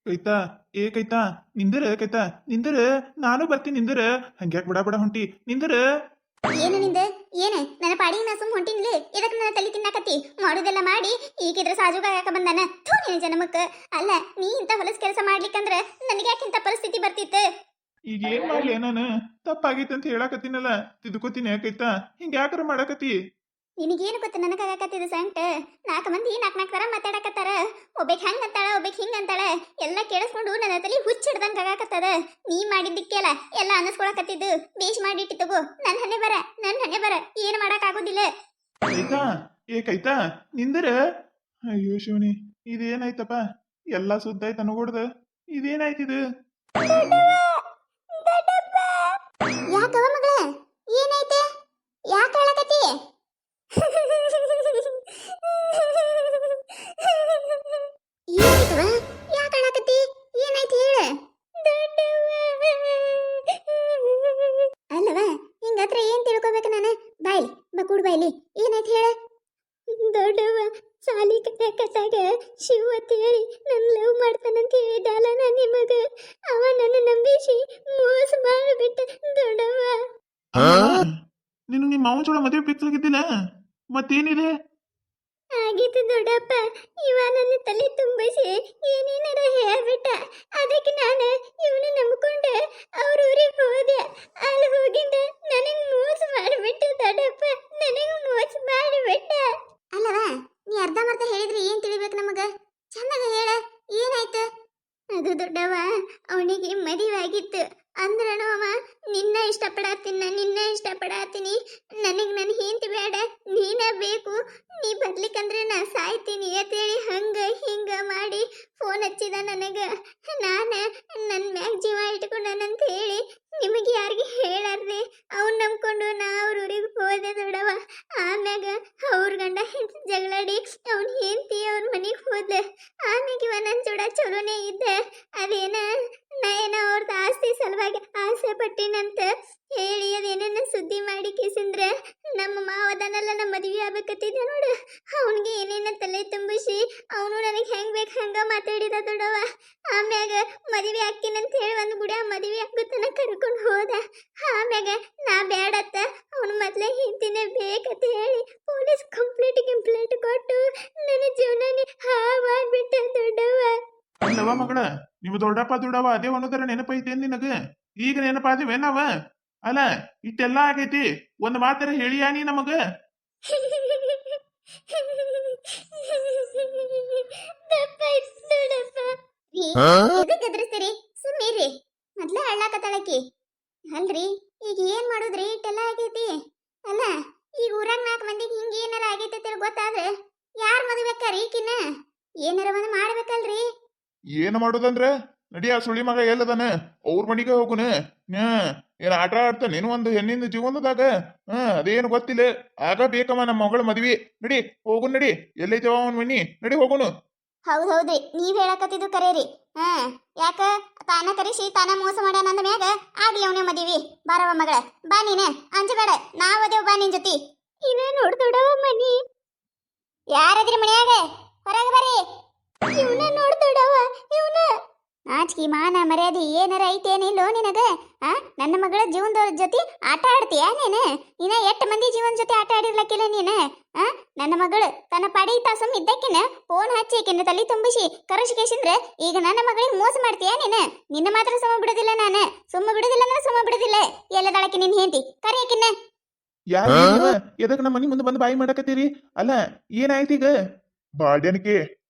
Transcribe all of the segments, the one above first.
ಕೈತಾ ಕೈತಾ ನಿಂದರ ಕೈತಾ ನಿಂದರ ನಾನು ಬರ್ತೀನಿ ನಿಂದರ ಹಂಗ್ಯಾಕ್ ಬಡ ಬಡ ಹೊಂಟಿ ನಿಂದರ ಏನು ನಿಂದ ಏನು ನನ್ನ ಪಾಡಿಗೆ ನಾ ಸುಮ್ ಹೊಂಟಿನ್ಲಿ ಇದಕ್ಕೆ ನನ್ನ ತಲೆ ತಿನ್ನಾಕತ್ತಿ ಮಾಡೋದೆಲ್ಲ ಮಾಡಿ ಈಗಿದ್ರ ಸಾಜುಗ ಯಾಕ ಬಂದಾನ ಥೂ ನಿನ್ನ ಜನ್ಮಕ್ಕ ಅಲ್ಲ ನೀ ಇಂಥ ಹೊಲಸ್ ಕೆಲಸ ಮಾಡ್ಲಿಕ್ಕಂದ್ರ ನನಗೆ ಯಾಕೆ ಇಂಥ ಪರಿಸ್ಥಿತಿ ಬರ್ತಿತ್ತು ಈಗ ಏನ್ ಮಾಡ್ಲಿ ನಾನು ತಪ್ಪಾಗೈತೆ ಅಂತ ಹೇಳಾಕತ್ತೀನಲ್ಲ ತಿದ್ಕೋತೀನಿ ಕೈತಾ ಹಿಂಗ್ಯಾಕರ ಮಾಡಾಕತ್ತಿ ನಿನಗೇನು ಗೊತ್ತ ನನಗಾಗತ್ತಿದ ಸಂಕಟ 4 ಮಂದಿ 4 ತರ ಮಾತಾಡಕತ್ತಾರ ಒಬ್ಬಕ್ ಹಂಗ ಅಂತಾಳ ಒಬ್ಬಕ್ ಹಿಂಗ ಅಂತಾಳ ಎಲ್ಲ ಕೇಳಿಸ್ಕೊಂಡು ನನ್ನ ತಲೆ ಹುಚ್ಚಿಡ್ದಂಗ ಆಗಾಕತ್ತದ ನೀ ಮಾಡಿದ್ದಕ್ಕೆಲ್ಲ ಎಲ್ಲ ಅನ್ನಿಸ್ಕೊಳಕತ್ತಿದ್ದು ಬೇಷ್ ಮಾಡಿಟ್ಟು ತಗೋ ನನ್ನ ಹಣೆ ಬರ ಏನು ಮಾಡಕ್ ಆಗೋದಿಲ್ಲ ಕೈತಾ ಕೈತಾ ನಿಂದರ ಅಯ್ಯೋ ಶಿವನಿ ಇದೇನಾಯ್ತಪ್ಪ ಎಲ್ಲಾ ಸುದ್ದ ಆಯ್ತು ಅನ್ಕೊಡ್ದ ಇದೇನಾಯ್ತಿದು ಯಾಕವ ಮಗಳ ಏನೈತೆ ಯಾಕೆ ಹೇಳಕತ್ತಿ ಏನಾಯ್ತವ ಯಾಕೆ ಹೇಳಕತ್ತಿ ಏನಾಯ್ತು ಹೇಳ ಅಲ್ಲವ ಹಿಂಗತ್ರ ಏನ್ ತಿಳ್ಕೊಬೇಕು ನಾನು ಬಾಯ್ಲಿ ಬಕೂಡ್ ಬಾಯ್ಲಿ ಏನಾಯ್ತು ಹೇಳ ದೊಡ್ಡವ ಸಾಲಿ ಕಟ್ಟಾಗ ಶಿವ ಅಂತ ಹೇಳಿ ನನ್ನ ಲವ್ ಮಾಡ್ತಾನಂತ ಹೇಳಿದಲ್ಲ ನಾನು ನಿಮಗ ಅವ ನನ್ನ ನಂಬಿಸಿ ಮೋಸ ಮಾಡಿಬಿಟ್ಟ ದೊಡ್ಡವ ನಿನಗೆ ನಿಮ್ಮ ಮಾವನ ಜೋಳ ಮದುವೆ ಫಿಕ್ಸ್ ಆಗಿದ್ದಿಲ್ಲ ಮತ್ತೇನಿದೆ ಆಗಿತ್ತು ದೊಡ್ಡಪ್ಪ ಇವ ನನ್ನ ತಲೆ ತುಂಬಿಸಿ ಏನೇನಾರ ಹೇಳ್ಬಿಟ್ಟ ಅದಕ್ಕೆ ನಾನು ಇವನು ನಂಬ್ಕೊಂಡು ಅವ್ರ ಊರಿಗೆ ಹೋದೆ ಅಲ್ಲಿ ಹೋಗಿಂದ ನನಗೆ ಮೋಸ ಮಾಡಿಬಿಟ್ಟು ದೊಡ್ಡಪ್ಪ ನನಗೆ ಮೋಸ ಮಾಡಿಬಿಟ್ಟ ಅಲ್ಲವ ನೀ ಅರ್ಧಂಬರ್ಧ ಹೇಳಿದ್ರೆ ಏನ್ ತಿಳಿಬೇಕು ನಮಗ ಚೆನ್ನಾಗ ಹೇಳ ಏನಾಯ್ತು ಅದು ದೊಡ್ಡವ ಅವನಿಗೆ ಮದುವೆ ಆಗಿತ್ತು ಅಂದ್ರನು ಅವ ನಿನ್ನ ಇಷ್ಟಪಡಾತೀನಿ ನನಗೆ ನನ್ನ ಹೆಂಡತಿ ಬೇಡ ನೀನ ಬೇಕು ನೀ ಬರ್ಲಿಕ್ಕಂದ್ರೆ ನಾ ಸಾಯ್ತೀನಿ ಅಂತೇಳಿ ಹಂಗ ಹಿಂಗ ಮಾಡಿ ಫೋನ್ ಹಚ್ಚಿದ ನನಗೆ ನಾನು ನನ್ನ ಮ್ಯಾಗ ಜೀವ ಇಟ್ಕೊಂಡನಂತ ಹೇಳಿ ನಿಮಗೆ ಯಾರಿಗೆ ಹೇಳಾರ್ದೆ ಅವ್ನು ನಂಬ್ಕೊಂಡು ನಾ ಅವ್ರ ಊರಿಗೆ ಹೋದೆ ದೊಡ್ಡವ ಆಮ್ಯಾಗ ಅವ್ರ ಗಂಡ ಹೆಂಡತಿ ಜಗಳಾಡಿ ಅವ್ನ ಹೆಂಡತಿ ಅವ್ರ ಮನೆಗೆ ಹೋದ ಆಮ್ಯಾಗ ಇವ ನನ್ನ ಜೋಡ ಚಲೋನೇ ಇದ್ದ ಅದೇನ ನಾ ಏನೋ ಅವ್ರದ್ದು ಆಸ್ತಿ ಸಲುವಾಗಿ ಆಸೆ ಪಟ್ಟಿನಂತ ಹೇಳಿ ಅದೇನೇನ ಸುದ್ದಿ ಮಾಡಿ ಕಿಸಿಂದ್ರೆ ನಮ್ಮ ಮಾವದನೆಲ್ಲ ನಮ್ಮ ಮದುವೆ ಆಗ್ಬೇಕತ್ತಿದ್ದ ನೋಡು ಅವನಿಗೆ ಏನೇನ ತಲೆ ತುಂಬಿಸಿ ಅವನು ನನಗೆ ಹೆಂಗ್ ಬೇಕು ಹಂಗ ಮಾತಾಡಿದ ದೊಡ್ಡವ ಆಮ್ಯಾಗ ಮದುವೆ ಆಗ್ತೀನಂತ ಹೇಳಿ ಒಂದು ಗುಡಿ ಮದುವೆ ಆಗುತ್ತಾನ ಕರ್ಕೊಂಡು ಹೋದ ಆಮ್ಯಾಗ ನಾ ಬೇಡತ್ತ ಅವನು ಮೊದಲೇ ಹಿಂದಿನೇ ಬೇಕಂತ ಹೇಳಿ ಪೊಲೀಸ್ ಕಂಪ್ಲೇಂಟ್ ಕೊಟ್ಟು ನನ್ನ ಜೀವನನೇ ಹಾಳು ಮಾಡ್ಬಿಟ್ಟ ದೊಡ್ಡವ ಅಲ್ಲವ ಮಗಳ ನೀವು ದೊಡ್ಡವ ಅದೇ ಅನ್ನೋದರ ನೆನಪೈತೇನ್ ನಿನಗ ಈಗ ನೆನಪಾದಿವೆ ನಾವ ಅಲ್ಲ ಇಷ್ಟೆಲ್ಲ ಆಗೈತಿ ಒಂದ್ ಮಾತರ ಹೇಳಿಯಾ ನೀ ನಮಗ ಎದಕ್ಕದ್ರಸ್ತೀರಿ ಸುಮ್ಮೀರಿ ಮೊದ್ಲ ಹಳ್ಳಾಕತ್ತಾಳಕಿ ಅಲ್ರಿ ಈಗ ಏನ್ ಮಾಡುದ್ರಿ ಇಟ್ಟೆಲ್ಲ ಆಗೈತಿ ಅಲ್ಲ ಈಗ ಊರಾಗ 4 ಮಂದಿಗೆ ಹಿಂಗ ಏನಾರ ಆಗೈತಿ ಅಂತ ಗೊತ್ತಾದ್ರೆ ಯಾರ್ ಮದುವೆಕ್ಕಾರಿ ಈಕಿನ ಏನಾರ ಒಂದು ಮಾಡ್ಬೇಕಲ್ರಿ ಏನು ಮಾಡೋದಂದ್ರ ನಡಿ ಆ ಸುಳಿ ಮಗ ಎಲ್ಲದಾನ ಅವ್ರ ಮನಿಗೆ ಹೋಗುನ ಏನ್ ಆಟ ಆಡ್ತಾನೆ ನೀನು ಒಂದು ಹೆಣ್ಣಿನ ಜೀವನದಾಗ ಅದೇನು ಗೊತ್ತಿಲ್ಲ ಆಗ ಬೇಕಮ್ಮ ನಮ್ಮ ಮಗಳ ಮದ್ವಿ ನಡಿ ಹೋಗುನ್ ನಡಿ ಎಲ್ಲೈತವ ಅವನ್ ಮನಿ ನಡಿ ಹೋಗುನು ಹೌದ್ರಿ ನೀವ್ ಹೇಳಕತ್ತಿದ್ದು ಕರೇರಿ ಯಾಕ ತಾನ ಕರೆಸಿ ತಾನ ಮೋಸ ಮಾಡ್ಯಾನ ಅಂದ ಮ್ಯಾಗ ಆಗ್ಲಿ ಅವನೇ ಮದಿವಿ ಬಾರವ ಮಗಳ ಬಾ ನೀನ ಅಂಜಬೇಡ ನಾವದೇವ್ ಬಾ ನಿನ್ ಜೊತೆ ಇನ್ನ ನೋಡ್ದೊಡವ ಮನಿ ಯಾರದ್ರಿ ಮನ್ಯಾಗ ಹೊರಗೆ ಬರ್ರಿ ಇವನ ನೋಡ್ದೊಡವ ಇವನ ನಾಚಿಕೆ ಮಾನ ಮರ್ಯಾದೆ ಏನಾರ ಐತೇನಿಲ್ಲೋ ನಿನಗ ನನ್ನ ಮಗಳ ಜೀವನದ ಜೊತೆ ಆಟ ಆಡ್ತೀಯ ನೀನ 8 ಮಂದಿ ಜೀವನ ಜೊತೆ ಆಟ ಆಡಿರ್ಲಕ್ಕಿಲ್ಲ ನೀನು ನನ್ನ ಮಗಳು ತನ್ನ ಪಡಿ ಸುಮ್ಮ ಇದ್ದಕ್ಕಿನ ಫೋನ್ ಹಚ್ಚಿಕಿನ ತಲೆ ತುಂಬಿಸಿ ಕರೆಸಿಕೇಶಂದ್ರೆ ಈಗ ನನ್ನ ಮಗಳಿಗೆ ಮೋಸ ಮಾಡ್ತೀಯ ನಿನ್ನ ಮಾತ್ರ ಸುಮ್ಮ ಬಿಡುದಿಲ್ಲ ನಾನು ಸುಮ್ಮ ಬಿಡುದಿಲ್ಲ ಅಂದ್ರೆ ಸುಮ್ಮ ಬಿಡುದಿಲ್ಲ ಎಲ್ಲದಳಕ್ಕೆ ನಿನ್ ಹೆಂಡತಿ ಕರೆಯಕಿನ್ನ ಎದಕ್ ನಮ್ಮ ಮನಿ ಮುಂದೆ ಬಂದು ಬಾಯಿ ಮಾಡಕತ್ತೀರಿ ಅಲ್ಲ ಏನಾಯ್ತೀಗ ಬಾಡ್ಯನಕ್ಕೆ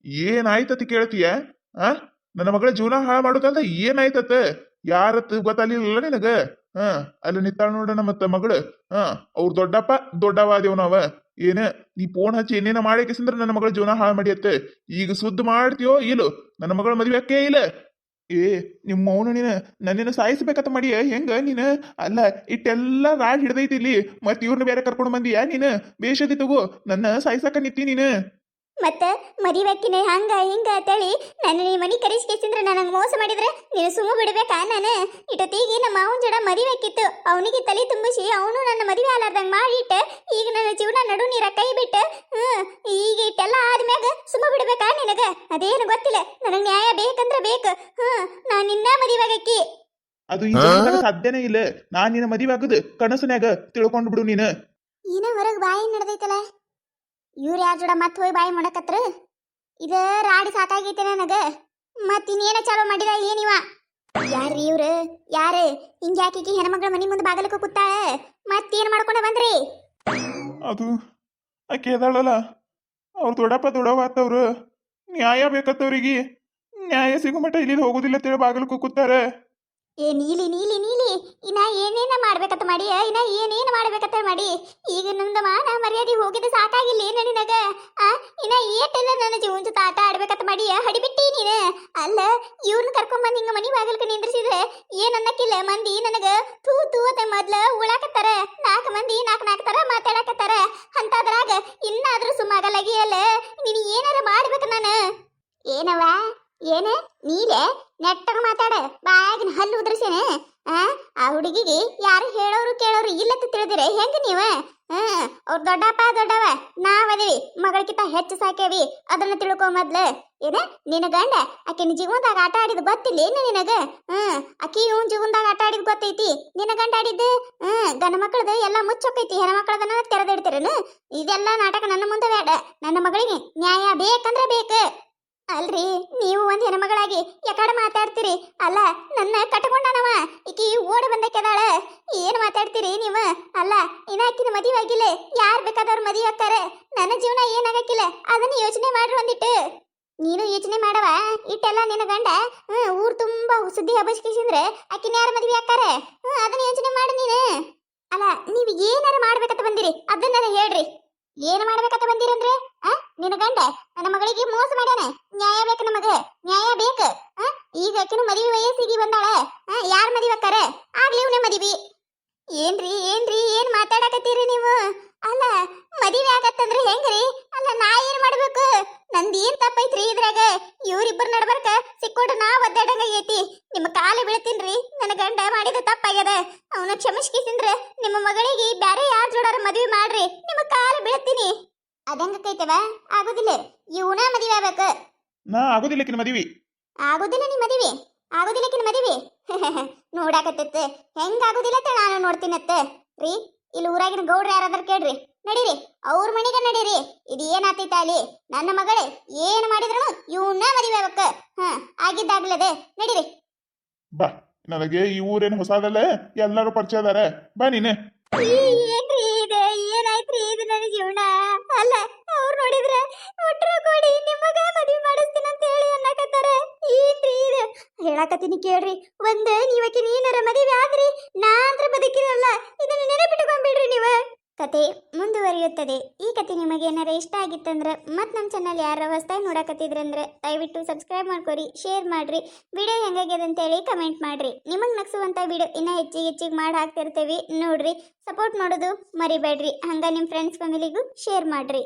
ಏನಾಯ್ತತಿ ಕೇಳ್ತೀಯ ನನ್ನ ಮಗಳ ಜೀವನ ಹಾಳು ಮಾಡೋದಂತ ಏನಾಯ್ತತ ಯಾರತ್ ಗೊತ್ತಾಗ್ಲಿಲ್ಲ ನಿನಗ ಅಲ್ಲಿ ನಿತ್ತಾಳ ನೋಡೋಣ ಮತ್ತ ಮಗಳು ಅವ್ರ ದೊಡ್ಡವ ನಾವ ಏನ ನೀ ಫೋನ್ ಹಚ್ಚಿ ಏನೇನ ಮಾಡಿಕೆಸಂದ್ರ ನನ್ನ ಮಗಳ ಜೀವನ ಹಾಳು ಮಾಡಿಯತ್ತೆ ಈಗ ಸುದ್ದ ಮಾಡ್ತೀಯೋ ಇಲ್ಲೋ ನನ್ನ ಮಗಳ ಮದ್ವೆ ಅಕ್ಕೇ ಇಲ್ಲ ನಿಮ್ಮ ಮೌನ ನನ್ನನ್ನು ಸಾಯಿಸ್ಬೇಕಂತ ಮಾಡಿಯ ಹೆಂಗ ನೀನು ಅಲ್ಲ ಇಟ್ಟೆಲ್ಲ ರಾಡ್ ಹಿಡ್ದೈತಿ ಇಲ್ಲಿ ಮತ್ ಇವ್ರನ್ನ ಬೇರೆ ಕರ್ಕೊಂಡು ಬಂದಿಯಾ ನೀನು ಬೇಷದಿ ತಗೋ ನನ್ನ ಸಾಯಿಸಾಕ ನಿತ್ತಿ ನೀನು ಮತ್ತೆ ಮರಿಬೇಕಿನ ಹಂಗ ಹಿಂಗ ಅಂತೇಳಿ ನನ್ನ ನೀ ಮನಿ ಕರೆಸ್ಕೇಸಿಂದ್ರೆ ನನಗೆ ಮೋಸ ಮಾಡಿದ್ರೆ ನೀನು ಸುಮ್ಮ ಬಿಡ್ಬೇಕಾ ನಾನು ಇಟ್ಟೊತ್ತಿಗೆ ನಮ್ಮ ಮಾವನ ಜೋಡ ಮರಿಬೇಕಿತ್ತು ಅವನಿಗೆ ತಲೆ ತುಂಬಿಸಿ ಅವನು ನನ್ನ ಮದುವೆ ಆಲಾರ್ದಂಗೆ ಮಾಡಿಟ್ಟು ಈಗ ನನ್ನ ಜೀವನ ನಡು ನೀರ ಕೈ ಬಿಟ್ಟು ಈಗ ಇಟ್ಟೆಲ್ಲ ಆದ್ಮ್ಯಾಗ ಸುಮ್ಮ ಬಿಡ್ಬೇಕಾ ನಿನಗ ಅದೇನು ಗೊತ್ತಿಲ್ಲ ನನಗೆ ನ್ಯಾಯ ಬೇಕಂದ್ರೆ ಬೇಕು ಅದು ಈ ಜನ್ಮದಾಗ ಸಾಧ್ಯನೇ ಇಲ್ಲ. ನಾನ್ ನಿನ್ನ ಮದುವೆ ಆಗುದು ಕನಸನ್ಯಾಗ ತಿಳ್ಕೊಂಡ್ ಬಿಡು ನೀನು. ಏನ ಹೊರಗೆ ಬಾಯಿ ನಡೆದೈತಲ್ಲ, ಇವ್ರು ಯಾರ ಜೋಡ ಮತ್ತೆ ಹೋಗಿ ಬಾಯಿ ಮಾಡಕತ್ರ? ಇದ ರಾಡಿ ಸಾಕಾಗೈತೆ ನನಗ. ಮತ್ ಇನ್ನೇನ ಚಾಲೋ ಮಾಡಿದ ಏನಿವ? ಯಾರ್ರಿ ಇವ್ರು? ಯಾರು ಹಿಂಗ್ಯಾಕಿ ಹೆಣ್ಮಗಳ ಮನಿ ಮುಂದೆ ಬಾಗಲಕ್ಕ ಕೂತಾಳ? ಮತ್ತೇನ್ ಮಾಡ್ಕೊಂಡ ಬಂದ್ರಿ? ಅದು ಆಕೆ ಅದಾಳಲ್ಲ, ಅವ್ರ ದೊಡ್ಡಪ್ಪ ದೊಡ್ಡವ ಆತವ್ರು, ನ್ಯಾಯ ಬೇಕತ್ತವ್ರಿಗೆ. ನ್ಯಾಯ ಸಿಗೋ ಮಟ್ಟ ಇಲ್ಲಿ ಹೋಗುದಿಲ್ಲ ಅಂತೇಳಿ ಬಾಗಿಲು ಕೂತಾರೆ. ಏ ನೀಲಿ ನೀಲಿ ನೀಲಿ, ಇನ್ನ ಏನೇನ ಮಾಡ್ಬೇಕತ್ತ ಮಾಡಿ, ಇನ್ನ ಏನೇನು ಮಾಡ್ಬೇಕತ್ತ ಮಾಡಿ. ಈಗ ನಂದು ಮಾನ ಮರ್ಯಾದೆ ಹೋಗಿದ ಸಾಕಾಗಿಲ್ಲ ಏನ ನಿನಗ? ಇನ್ನ ಏಟೆಲ್ಲ ನನ್ನ ಜೀವನ ಜೊತೆ ಆಟ ಆಡ್ಬೇಕತ್ತ ಮಾಡಿ ಹಡಿಬಿಟ್ಟಿ ನೀನು. ಅಲ್ಲ, ಇವ್ರನ್ನ ಕರ್ಕೊಂಬಂದ್ ಹಿಂಗ ಮನಿ ಬಾಗಿಲ್ಕ ನಿಂದ್ರಿಸಿದ್ರೆ ಏನ್ ಅನ್ನಕ್ಕಿಲ್ಲ ಮಂದಿ ನನಗ? ತೂ ತೂ ಅಂತ ಮೊದ್ಲ ಉಳಾಕತ್ತಾರ, 4 ಮಂದಿ 4 ತರ ಮಾತಾಡಕತ್ತಾರ. ಅಂತದ್ರಾಗ ಇನ್ನಾದ್ರೂ ಸುಮ್ಮಾಗಲಾಗಿ ಅಲ್ಲ, ನೀನು ಏನಾರ ಮಾಡ್ಬೇಕು ನಾನು. ಏನವ ಏನ ನೀಲೆ ನೆಟ್ಟಗ ಮಾತಾಡ, ಬಾಯಾಗಿನ ಹಲ್ಲು ಉದ್ರಸೇನೆ. ಆ ಹುಡುಗಿಗೆ ಯಾರು ಹೇಳೋರು ಕೇಳೋರು ಇಲ್ಲತ್ತ ತಿಳಿದಿರೆ ಹೆಂಗ ನೀವ? ಅವ್ರ ದೊಡ್ಡಪ್ಪ ದೊಡ್ಡವ ನಾವದೇವಿ, ಮಗಳಕಿಂತ ಹೆಚ್ಚು ಸಾಕೇವಿ, ಅದನ್ನ ತಿಳ್ಕೊ ಮೊದ್ಲ. ಏನ ನಿನ್ನ ಗಂಡ ಆಕಿನ ಜೀವನದಾಗ ಆಟ ಆಡಿದ್ ಗೊತ್ತಿಲ್ಲ ಏನು ನಿನಗ? ಆಕಿ ಇವನ್ ಜೀವನದಾಗ ಆಟ ಆಡಿದ್ ಗೊತ್ತೈತಿ, ನಿನ್ನ ಗಂಡ ಆಡಿದ್ದು? ಗಂಡ ಮಕ್ಕಳದ ಎಲ್ಲ ಮುಚ್ಚೋಕೈತಿ, ಹೆಣ್ಮಕ್ಳದನ್ನ ತೆರೆದಿಡ್ತೀರನು? ಇದೆಲ್ಲ ನಾಟಕ ನನ್ನ ಮುಂದೆ ಬೇಡ. ನನ್ನ ಮಗಳಿಗೆ ನ್ಯಾಯ ಬೇಕಂದ್ರೆ ಬೇಕು. ಅಲ್ರಿ, ನೀವು ಒಂದ್ ಹೆಣ್ಮಗಳಾಗಿ ಯಾಕಡೆ ಮಾತಾಡ್ತೀರಿ? ಅಲ್ಲ, ನನ್ನ ಕಟ್ಕೊಂಡನವ, ಈಕಿ ಓಡಿ ಬಂದಕ್ಕೆದಾಳ, ಏನ್ ಮಾತಾಡ್ತೀರಿ ನೀವ? ಅಲ್ಲ, ಇನ್ನಾಕಿನ ಮದುವೆ ಆಗಿಲ್ಲ, ಯಾರ್ ಬೇಕಾದವ್ರ ಮದುವೆ ಆಗ್ತಾರೆ, ನನ್ನ ಜೀವನ ಏನಾಗಕ್ಕಿಲ್ಲ, ಅದನ್ನ ಯೋಚನೆ ಮಾಡ್ರಿ ಒಂದಿಟ್ಟು. ನೀನು ಯೋಚನೆ ಮಾಡವ ಇಟ್ಟೆಲ್ಲ ನಿನ್ನ ಗಂಡ ಊರ್ ತುಂಬಾ ಸುದ್ದಿ ಹಬ್ಬಸ್ಕಿಸಿದ್ರೆ ಆಕಿನ ಯಾರ ಮದುವೆ ಆಗ್ತಾರೆ? ಅದನ್ನ ಯೋಚನೆ ಮಾಡಿ ನೀನು. ಅಲ್ಲ, ನೀವ್ ಏನಾರ ಮಾಡ್ಬೇಕಂತ ಬಂದಿರಿ ಅದನ್ನ ಹೇಳ್ರಿ. ಏನ್ ಮಾಡ್ಬೇಕಂತ ಬಂದಿರಂದ್ರೆ ನಿನ್ನ ಗಂಡ ನನ್ನ ಮಗಳಿಗೆ ಮೋಸ ಮಾಡ್ಯಾನ, ನ್ಯಾಯ ಬೇಕು ನಮಗ, ನ್ಯಾಯ ಬೇಕು. ಈಗ ಆಕಿನ ಮದುವೆ ವಯಸ್ಸಿಗೆ ಬಂದಾಳ, ಯಾರ ಮದುವೆ ಆಕಾರ? ಆಗ್ಲಿ ಇವ್ನ ಮದುವೆ. ಏನ್ರಿ ಏನ್ರಿ ಏನ್ ಮಾತಾಡಕತ್ತೀರಿ ನೀವು? ಅಲ್ಲ, ಮದುವೆ ಆಗತ್ತಂದ್ರೆ ಹೆಂಗ್ರಿ? ಅಲ್ಲ, ನಾ ಏನ್ ಮಾಡ್ಬೇಕು? ನಂದು ಏನ್ ತಪ್ಪೈತ್ರಿ ಇದ್ರಾಗ? ಇವ್ರಿಬ್ಬರ ನಡ್ಬರ್ಕ ಸಿಕ್ಕೊಂಡ್ರೆ ನಾ ಒದ್ದಾಡಂಗೈತಿ. ನಿಮ್ಮ ಕಾಲು ಬೀಳ್ತೀನ್ರಿ, ನನ್ನ ಗಂಡ ಮಾಡಿದ ತಪ್ಪಾಗ್ಯದ, ಅವನ ಕ್ಷಮಿಸ್ಕಿಸಿಂದ್ರ ನಿಮ್ಮ ಮಗಳಿಗೆ ಬ್ಯಾರೆ ಯಾರ ಜೋಡಾರ ಮದುವೆ ಮಾಡ್ರಿ, ನಿಮ್ಮ ಕಾಲು ಬೀಳ್ತೀನಿ. ಅದಂಗೈತವ? ಆಗುದಿಲ್ಲ, ಇವನ ಮದುವೆ ಆಗ್ಬೇಕು. ನಾ ಆಗೋದಿಲ್ಲಕಿನ ಮದುವೆ. ಆಗುದಿಲ್ಲ ನಿಮ್ಮ ಮದುವೆ? ಆಗುದಿಲ್ಲಕಿನ ಮದುವೆ? ನೋಡಾಕತ್ತ ಹೆಂಗ ಆಗುದಿಲ್ಲ ಅಂತ ನಾನು ನೋಡ್ತೀನತ್ತ. ರೀ, ಇಲ್ಲಿ ಊರಾಗಿನ ಗೌಡ್ರ ಯಾರಾದ್ರೂ ಕೇಳ್ರಿ, ನಡೀರಿ ಅವ್ರ ಮನೆಗೆ ನಡೀರಿ. ಇದು ಏನಾತೈತ ಅಲ್ಲಿ? ನನ್ನ ಮಗಳೇ ಏನ್ ಮಾಡಿದ್ರು ಇವನ್ನ ಮದುವೆ ಆಗ್ಬೇಕು. ಆಗಿದ್ದಾಗ್ಲದೆ, ನಡೀರಿ. ಬಾ, ನನಗೆ ಈ ಊರೇನು ಹೊಸಾದಲ್ಲ, ಎಲ್ಲರೂ ಪರಿಚಯ ಅದಾರ. ಬಾ ನೀನೆ. ಏನ್ರಿ ಇದು? ಏನಾಯ್ತ್ರಿ ಇದು ನನ್ನ ಜೀವನ? ಅಲ್ಲ, ಅವ್ರು ನೋಡಿದ್ರೆ ಒಟ್ರು ಕೂಡಿ ನಿಮಗ ಮದುವೆ ಮಾಡಿಸ್ತೀನಿ ಅಂತ ಹೇಳಿ ಅನ್ನಕತ್ತಾರ. ಏನ್ರಿ ಇದು? ಹೇಳಕತ್ತೀನಿ ಕೇಳ್ರಿ. ನೀವಕ್ಕೆ ನೀನರ ಮದುವೆ ಆದ್ರಿ, ನಾ ಅಂದ್ರೆ ಬದುಕಿರಲ್ಲ. ಇದನ್ನ ನೆನಪಿಟ್ಕೊಂಡ್ಬಿಡ್ರಿ ನೀವು. ಕತೆ ಮುಂದುವರಿಯುತ್ತದೆ. ಈ ಕತೆ ನಿಮಗೆ ಏನಾರ ಇಷ್ಟ ಆಗಿತ್ತಂದ್ರೆ ಮತ್ತು ನಮ್ಮ ಚಾನಲ್ ಯಾರು ಹೊಸದಾಗಿ ನೋಡಕತ್ತಿದ್ರಂದ್ರೆ ದಯವಿಟ್ಟು ಸಬ್ಸ್ಕ್ರೈಬ್ ಮಾಡ್ಕೊರಿ, ಶೇರ್ ಮಾಡ್ರಿ, ವಿಡಿಯೋ ಹೆಂಗಾಗ್ಯದ ಅಂತೇಳಿ ಕಮೆಂಟ್ ಮಾಡ್ರಿ. ನಿಮಗೆ ನಗಿಸುವಂಥ ವಿಡಿಯೋ ಇನ್ನೂ ಹೆಚ್ಚಿಗೆ ಮಾಡಿ ಹಾಕ್ತಿರ್ತೀವಿ, ನೋಡ್ರಿ. ಸಪೋರ್ಟ್ ಮಾಡೋದು ಮರಿಬೇಡ್ರಿ. ಹಂಗ ನಿಮ್ಮ ಫ್ರೆಂಡ್ಸ್ ಫ್ಯಾಮಿಲಿಗೂ ಶೇರ್ ಮಾಡ್ರಿ.